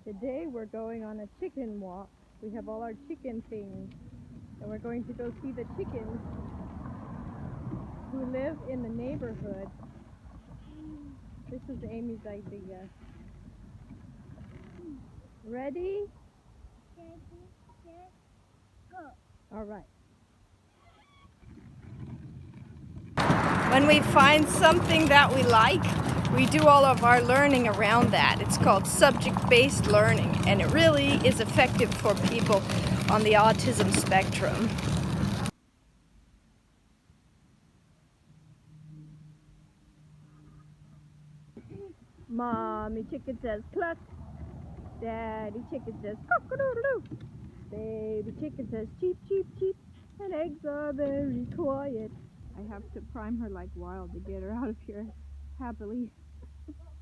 Today we're going on a chicken walk. We have all our chicken things, and we're going to go see the chickens who live in the neighborhood. This is Amy's idea. Ready? Ready, set, go. All right. When we find something that we like, we do all of our learning around that. It's called subject-based learning, and it really is effective for people on the autism spectrum. Mommy chicken says cluck. Daddy chicken says cock-a-doodle-doo. Baby chicken says cheep, cheep, cheep. And eggs are very quiet. I have to prime her like wild to get her out of here happily.